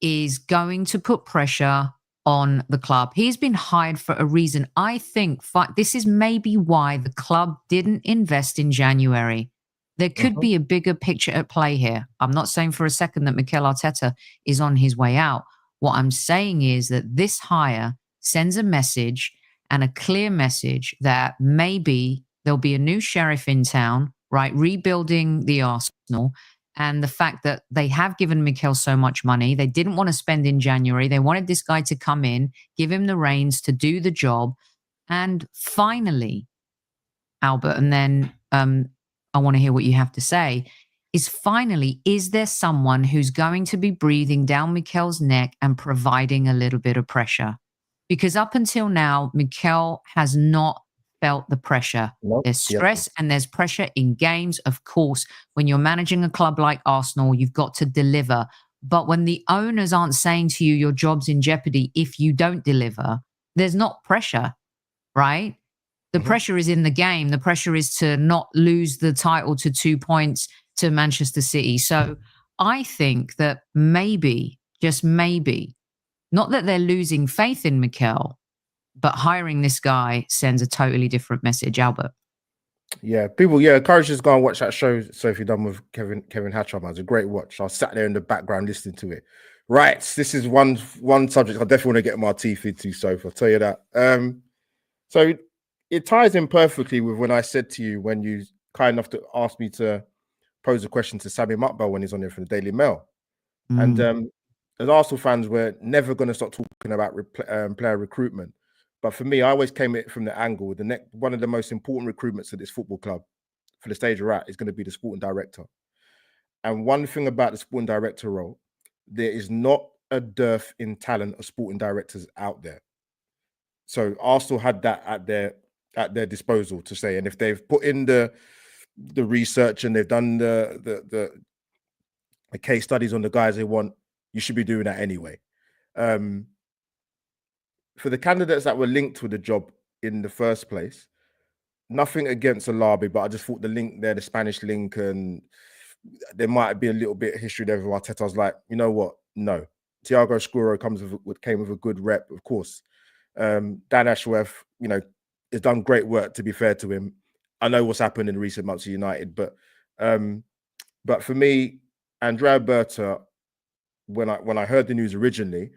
is going to put pressure on the club. He's been hired for a reason. I think this is maybe why the club didn't invest in January. There could be a bigger picture at play here. I'm not saying for a second that Mikel Arteta is on his way out. What I'm saying is that this hire sends a message, and a clear message, that maybe there'll be a new sheriff in town, right? Rebuilding the Arsenal. And the fact that they have given Mikel so much money, they didn't want to spend in January. They wanted this guy to come in, give him the reins to do the job. And finally, Albert, and then I want to hear what you have to say. is finally, is there someone who's going to be breathing down Mikel's neck and providing a little bit of pressure? Because up until now, Mikel has not felt the pressure. Nope. There's stress and there's pressure in games. Of course, when you're managing a club like Arsenal, you've got to deliver. But when the owners aren't saying to you your job's in jeopardy if you don't deliver, there's not pressure, right? The pressure is in the game. The pressure is to not lose the title to 2 points to Manchester City. So I think that maybe, just maybe, not that they're losing faith in Mikel, but hiring this guy sends a totally different message, Albert. Yeah, people, encourage us to go and watch that show Sophie done with Kevin Hatcham. It's a great watch. I was sat there in the background listening to it. Right, this is one subject I definitely want to get my teeth into, Sophie, I'll tell you that. So it ties in perfectly with when I said to you, when you kind enough to ask me to pose a question to Sammy Mukbel when he's on there from the Daily Mail. And as Arsenal fans, we're never going to stop talking about player recruitment. But for me, I always came at it from the angle. One of the most important recruitments of this football club for the stage we're at is going to be the sporting director. And one thing about the sporting director role, there is not a dearth in talent of sporting directors out there. So Arsenal had that at their disposal to say, and if they've put in the research and they've done the case studies on the guys they want, you should be doing that anyway. For the candidates that were linked with the job in the first place, nothing against Alabi, but I just thought the link there, the Spanish link, and there might be a little bit of history there with Arteta. I was like, you know what? No. Thiago Escuro came with a good rep, of course. Dan Ashworth, has done great work, to be fair to him. I know what's happened in recent months at United, but for me, Andrea Berta, when I heard the news originally,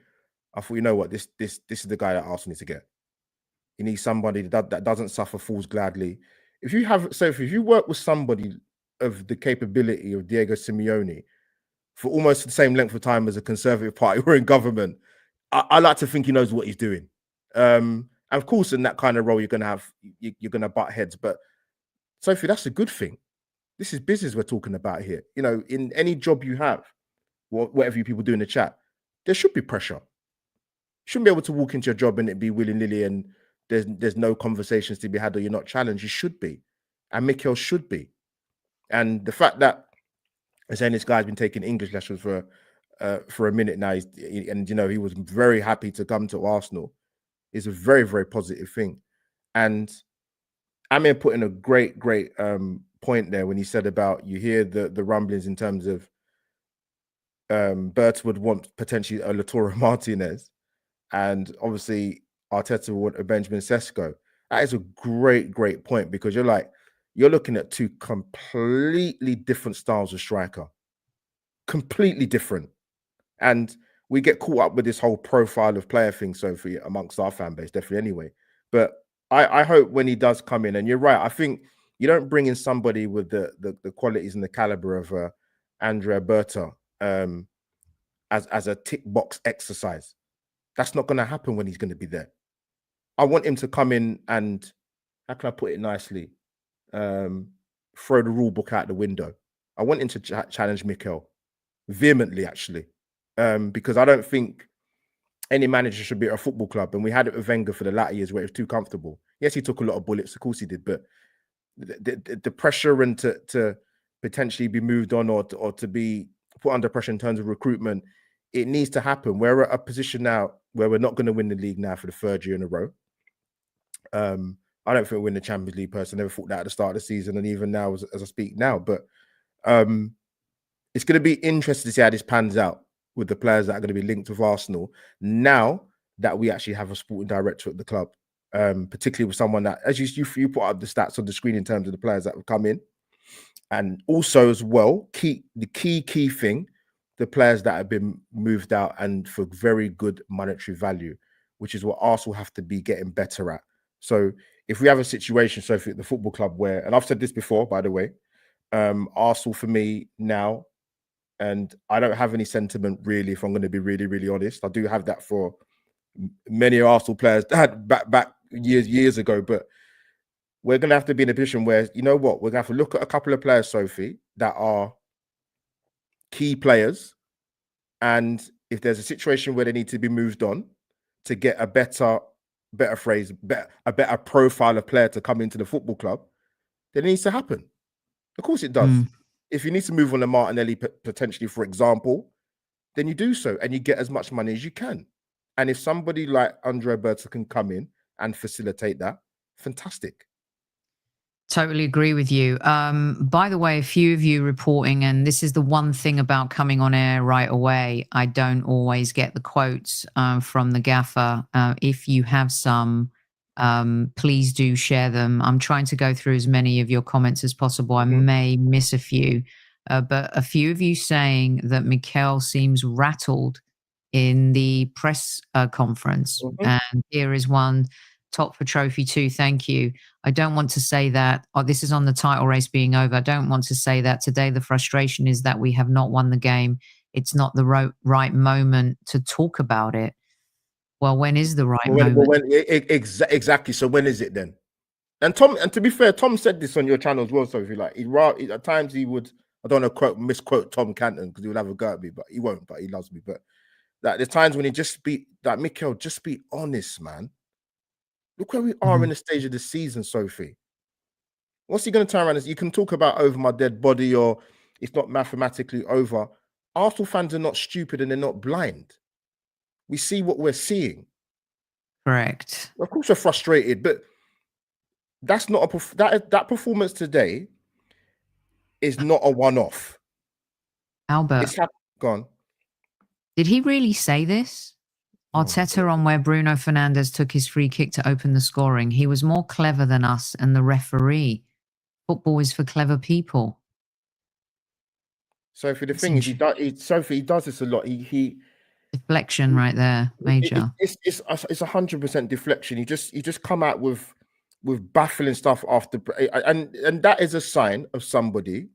I thought, you know what, this is the guy that Arsenal needs to get. You need somebody that doesn't suffer fools gladly. If you work with somebody of the capability of Diego Simeone for almost the same length of time as a Conservative Party or in government, I like to think he knows what he's doing. And of course, in that kind of role, you're going to butt heads. But Sophie, that's a good thing. This is business we're talking about here. In any job you have, whatever you people do in the chat, there should be pressure. You shouldn't be able to walk into your job and it be willy-nilly and there's no conversations to be had or you're not challenged. You should be. And Mikel should be. And the fact that I'm saying this guy's been taking English lessons for a minute now, he was very happy to come to Arsenal, is a very, very positive thing. And Amir put in a great point there when he said about, you hear the rumblings in terms of Bert would want potentially a Lautaro Martinez, and obviously Arteta would want a Benjamin Sesko. That is a great point, because you're looking at two completely different styles of striker. Completely different. And we get caught up with this whole profile of player thing, Sophie, amongst our fan base, definitely anyway. But I hope when he does come in, and you're right, I think you don't bring in somebody with the qualities and the caliber of Andrea Berta as a tick box exercise. That's not going to happen when he's going to be there. I want him to come in and, how can I put it nicely, throw the rule book out the window. I want him to challenge Mikel vehemently, actually, because I don't think any manager should be at a football club. And we had it with Wenger for the latter years where it was too comfortable. Yes, he took a lot of bullets, of course he did, but the pressure and to potentially be moved on or to be put under pressure in terms of recruitment, it needs to happen. We're at a position now where we're not going to win the league now for the third year in a row. I don't think we'll win the Champions League person. Never thought that at the start of the season, and even now as I speak now. But it's going to be interesting to see how this pans out with the players that are going to be linked with Arsenal now that we actually have a sporting director at the club, particularly with someone that, as you put up the stats on the screen in terms of the players that have come in, and also as well, the key thing, the players that have been moved out and for very good monetary value, which is what Arsenal have to be getting better at. So if we have a situation, so at the football club where, and I've said this before, by the way, Arsenal for me now, and I don't have any sentiment really, if I'm going to be really, really honest. I do have that for many Arsenal players that back years ago, but we're going to have to be in a position where, you know what, we're going to have to look at a couple of players, Sophie, that are key players, and if there's a situation where they need to be moved on to get a better profile of player to come into the football club, then it needs to happen. Of course it does. If you need to move on to Martinelli potentially, for example, then you do so and you get as much money as you can. And if somebody like Andre Berta can come in and facilitate that, fantastic. Totally agree with you. By the way, a few of you reporting, and this is the one thing about coming on air right away, I don't always get the quotes from the gaffer. If you have some, please do share them. I'm trying to go through as many of your comments as possible. I may miss a few, but a few of you saying that Mikel seems rattled in the press conference. And here is one. Top for trophy 2, thank you. I don't want to say that, this is on the title race being over. I don't want to say that today the frustration is that we have not won the game. It's not the right moment to talk about it. Well, when is the right moment? Exactly. So when is it then? And Tom, and to be fair, Tom said this on your channel as well. So if you like, at times he would, I don't want to misquote Tom Canton because he would have a go at me, but he won't, but he loves me. But like, there's times when he just be like, Mikel, just be honest, man. Look where we are in the stage of the season, Sophie. What's he going to turn around? You can talk about over my dead body or it's not mathematically over. Arsenal fans are not stupid and they're not blind. We see what we're seeing. Correct. Of course, we're frustrated, but that's not that performance today is not a one-off. Albert, gone. Did he really say this? Arteta on where Bruno Fernandes took his free kick to open the scoring. He was more clever than us and the referee. Football is for clever people. Sophie, the thing is, he does this a lot. He deflection right there, major. It's 100% deflection. You just come out with baffling stuff after, and that is a sign of somebody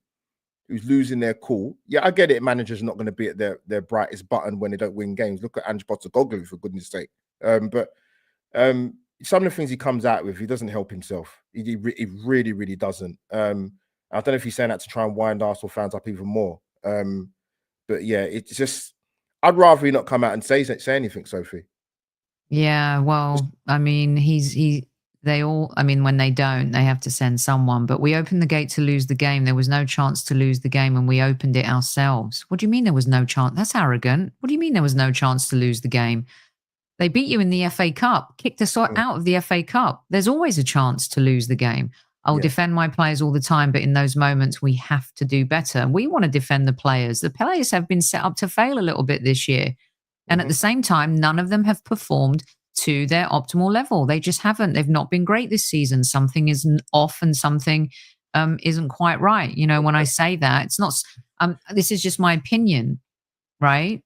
who's losing their cool. Yeah, I get it. Managers are not going to be at their brightest button when they don't win games. Look at Ange Postecoglou, for goodness sake. But some of the things he comes out with, he doesn't help himself. He really, really doesn't. I don't know if he's saying that to try and wind Arsenal fans up even more. But yeah, it's just, I'd rather he not come out and say anything, Sophie. Yeah, well, I mean, when they don't, they have to send someone. But we opened the gate to lose the game. There was no chance to lose the game, and we opened it ourselves. What do you mean there was no chance? That's arrogant. What do you mean there was no chance to lose the game? They beat you in the FA Cup, kicked us out of the FA Cup. There's always a chance to lose the game. I'll defend my players all the time, but in those moments, we have to do better. We want to defend the players. The players have been set up to fail a little bit this year. And at the same time, none of them have performed to their optimal level. They just haven't. They've not been great this season. Something is off and something isn't quite right. You know, when I say that, it's not, this is just my opinion, right?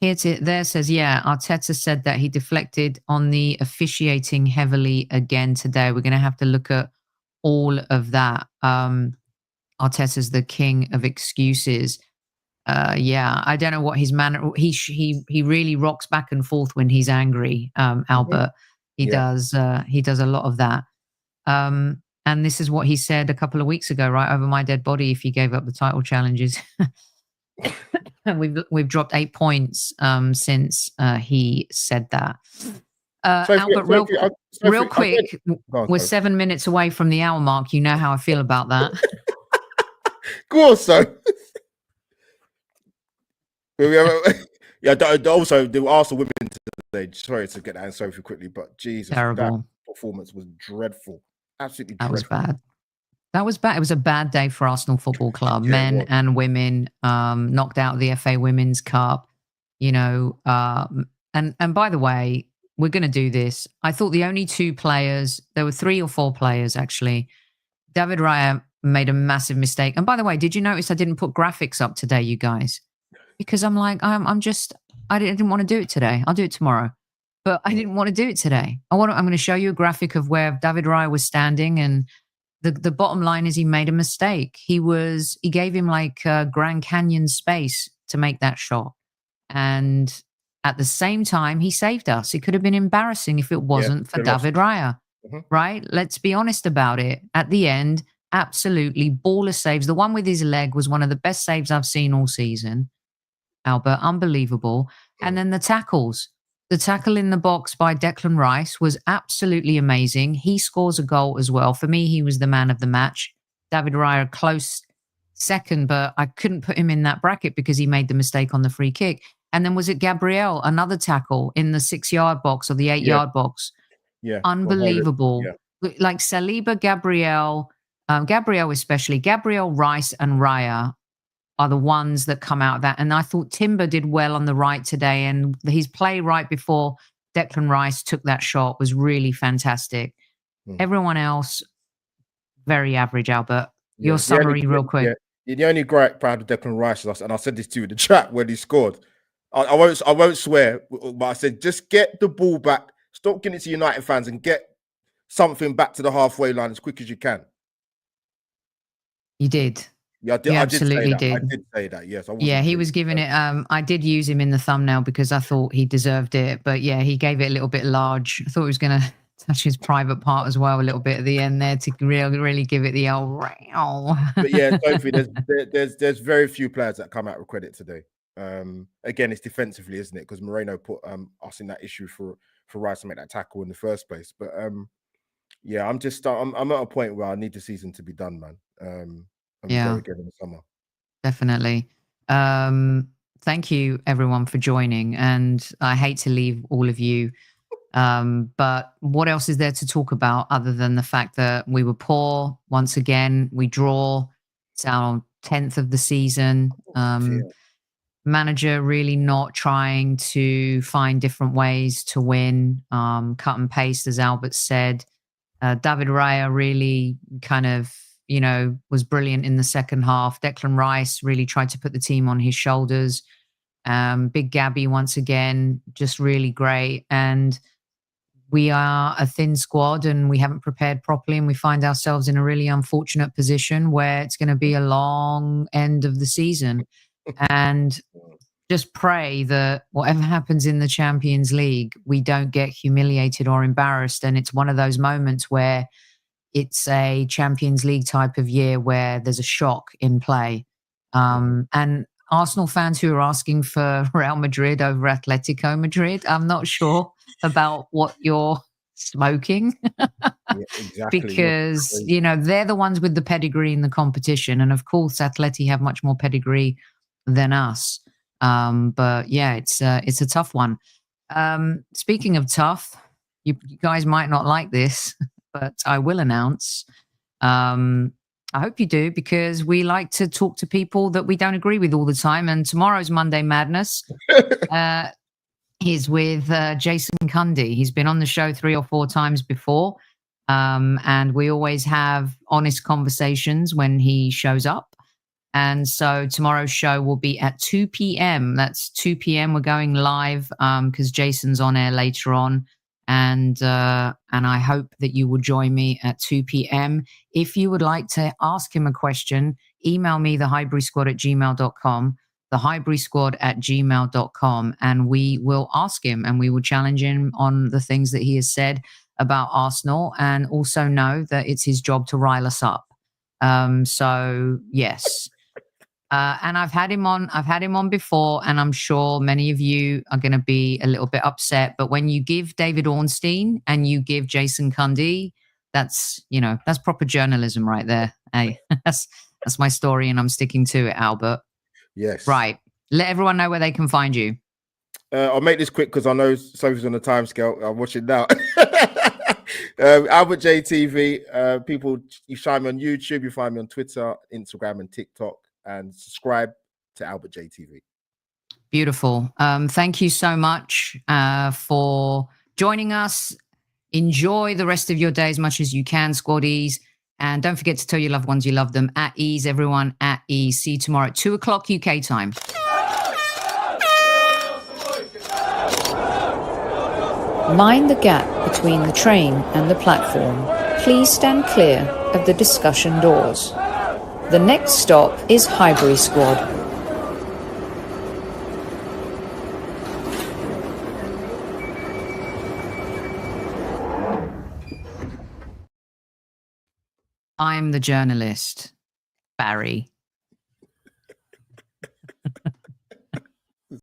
There says, yeah, Arteta said that he deflected on the officiating heavily again today. We're going to have to look at all of that. Arteta's the king of excuses. Yeah, I don't know what his manner. He really rocks back and forth when he's angry. Albert, he does a lot of that. And this is what he said a couple of weeks ago, right? Over my dead body, if he gave up the title challenges. We've dropped 8 points since he said that. Albert, real quick, we're 7 minutes away from the hour mark. You know how I feel about that. Go on, so. Yeah, also the Arsenal women today. Sorry to get that in Sophie quickly, but Jesus, terrible. That performance was dreadful. Absolutely dreadful. That was bad. That was bad. It was a bad day for Arsenal Football Club, men and women, knocked out of the FA Women's Cup. You know, and by the way, we're going to do this. I thought the only 2 players, there were 3 or 4 players actually. David Raya made a massive mistake. And by the way, did you notice I didn't put graphics up today, you guys? Because I'm like, I didn't want to do it today. I'll do it tomorrow. But I didn't want to do it today. I'm going to show you a graphic of where David Raya was standing, and the bottom line is he made a mistake. He gave him like Grand Canyon space to make that shot. And at the same time, he saved us. It could have been embarrassing if it wasn't for David Raya, right? Let's be honest about it. At the end, absolutely baller saves. The one with his leg was one of the best saves I've seen all season. Albert, unbelievable. And then the tackles. The tackle in the box by Declan Rice was absolutely amazing. He scores a goal as well. For me, he was the man of the match. David Raya, close second, but I couldn't put him in that bracket because he made the mistake on the free kick. And then was it Gabriel, another tackle in the 6-yard box or the 8-yard box? Yeah. Unbelievable. Like Saliba, Gabriel especially, Gabriel, Rice and Raya are the ones that come out of that. And I thought Timber did well on the right today. And his play right before Declan Rice took that shot was really fantastic. Everyone else, very average, Albert. Your summary real quick. The only great proud of Declan Rice, and I said this to you in the chat when he scored. I won't swear, but I said, just get the ball back. Stop giving it to United fans and get something back to the halfway line as quick as you can. You did. Yeah, I did say that. Yes. He was giving it. I did use him in the thumbnail because I thought he deserved it. But yeah, he gave it a little bit large. I thought he was going to touch his private part as well a little bit at the end there to really give it the old row. But yeah, Sophie, there's very few players that come out with credit today. Again, it's defensively, isn't it? Because Moreno put us in that issue for Rice to make that tackle in the first place. But yeah, I'm at a point where I need the season to be done, man. Again in the summer. Definitely. Thank you everyone for joining, and I hate to leave all of you, but what else is there to talk about other than the fact that we were poor once again? We draw. It's our 10th of the season. Manager really not trying to find different ways to win, cut and paste, as Albert said. David Raya really kind of, was brilliant in the second half. Declan Rice really tried to put the team on his shoulders. Big Gabby, once again, just really great. And we are a thin squad and we haven't prepared properly, and we find ourselves in a really unfortunate position where it's going to be a long end of the season. And just pray that whatever happens in the Champions League, we don't get humiliated or embarrassed. And it's one of those moments where it's a Champions League type of year where there's a shock in play. And Arsenal fans who are asking for Real Madrid over Atletico Madrid, I'm not sure about what you're smoking. Exactly. Because, they're the ones with the pedigree in the competition. And of course, Atleti have much more pedigree than us. But yeah, it's a tough one. Speaking of tough, you guys might not like this, but I will announce. I hope you do, because we like to talk to people that we don't agree with all the time. And tomorrow's Monday Madness is with Jason Cundy. He's been on the show 3 or 4 times before. And we always have honest conversations when he shows up. And so tomorrow's show will be at 2 p.m. That's 2 p.m. We're going live because Jason's on air later on. And I hope that you will join me at 2 p.m. If you would like to ask him a question, email me thehighburysquad@gmail.com, thehighburysquad@gmail.com, and we will ask him and we will challenge him on the things that he has said about Arsenal, and also know that it's his job to rile us up. So yes. And I've had him on before, and I'm sure many of you are going to be a little bit upset. But when you give David Ornstein and you give Jason Cundy, that's proper journalism right there. Hey, that's my story, and I'm sticking to it, Albert. Yes. Right. Let everyone know where they can find you. I'll make this quick because I know Sophie's on the time scale. I'm watching now. Albert J TV. People, you find me on YouTube. You find me on Twitter, Instagram, and TikTok. And subscribe to Albert J TV. Beautiful. Thank you so much for joining us. Enjoy the rest of your day as much as you can, squaddies. And don't forget to tell your loved ones you love them. At ease, everyone, at ease. See you tomorrow at 2 o'clock UK time. Mind the gap between the train and the platform. Please stand clear of the discussion doors. The next stop is Highbury Squad. I'm the journalist, Barry.